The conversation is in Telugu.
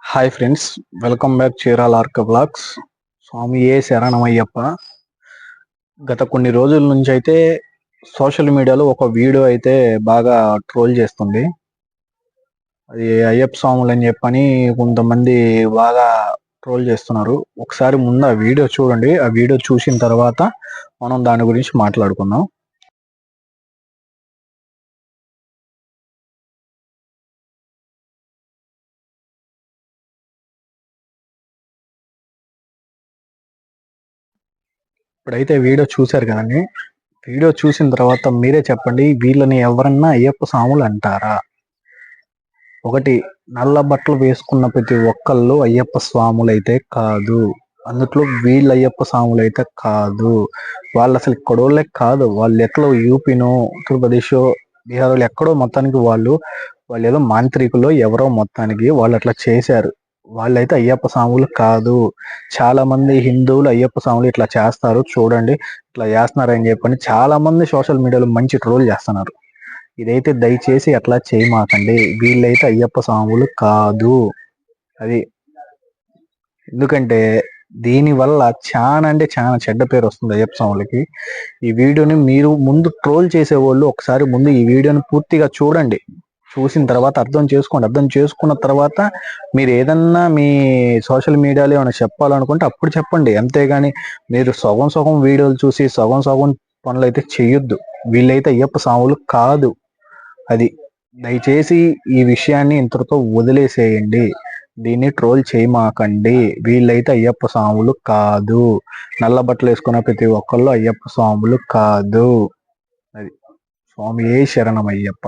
Hi friends, welcome back Chirala Arka blogs. స్వామియే శరణమయ్యప్ప. గత కొన్ని రోజుల నుంచి అయితే సోషల్ మీడియాలో ఒక వీడియో అయితే బాగా ట్రోల్ చేస్తుంది. అది అయ్యప్ప స్వాములు అని చెప్పని కొంతమంది బాగా ట్రోల్ చేస్తున్నారు. ఒకసారి ముందు ఆ వీడియో చూడండి. ఆ వీడియో చూసిన తర్వాత మనం దాని గురించి మాట్లాడుకుందాం. ఇప్పుడైతే వీడియో చూశారు కదండి. వీడియో చూసిన తర్వాత మీరే చెప్పండి, వీళ్ళని ఎవరన్నా అయ్యప్ప స్వాములు అంటారా? ఒకటి, నల్ల బట్టలు వేసుకున్న ప్రతి ఒక్కళ్ళు అయ్యప్ప స్వాములైతే కాదు. అందుట్లో వీళ్ళు అయ్యప్ప స్వాములైతే కాదు. వాళ్ళు అసలు ఇక్కడోళ్ళే కాదు. వాళ్ళు ఎక్కడో యూపీనో, ఉత్తరప్రదేశో, బీహార్ ఎక్కడో మొత్తానికి వాళ్ళు ఏదో మాంత్రికులో ఎవరో మొత్తానికి వాళ్ళు అట్లా చేశారు. వాళ్ళైతే అయ్యప్ప స్వాములు కాదు. చాలా మంది హిందువులు అయ్యప్ప స్వాములు ఇట్లా చేస్తారు చూడండి, ఇట్లా చేస్తున్నారని చెప్పని చాలా మంది సోషల్ మీడియాలో మంచి ట్రోల్ చేస్తున్నారు. ఇదైతే దయచేసి అట్లా చేయమాకండి. వీళ్ళైతే అయ్యప్ప స్వాములు కాదు. అది ఎందుకంటే దీనివల్ల చాలా అంటే చాలా చెడ్డ పేరు వస్తుంది అయ్యప్ప స్వాములకి. ఈ వీడియోని మీరు ముందు ట్రోల్ చేసేవాళ్ళు ఒకసారి ముందు ఈ వీడియోని పూర్తిగా చూడండి. చూసిన తర్వాత అర్థం చేసుకోండి. అర్థం చేసుకున్న తర్వాత మీరు ఏదన్నా మీ సోషల్ మీడియాలో ఏమైనా చెప్పాలనుకుంటే అప్పుడు చెప్పండి. అంతేగాని మీరు సగం సగం వీడియోలు చూసి సగం సగం పనులు అయితే చెయ్యొద్దు. వీళ్ళైతే అయ్యప్ప స్వాములు కాదు. అది దయచేసి ఈ విషయాన్ని ఇంతటితో వదిలేసేయండి. దీన్ని ట్రోల్ చేయమాకండి. వీళ్ళైతే అయ్యప్ప స్వాములు కాదు. నల్ల బట్టలు వేసుకున్న ప్రతి ఒక్కళ్ళు అయ్యప్ప స్వాములు కాదు. అది స్వామియే శరణమయ్యప్ప.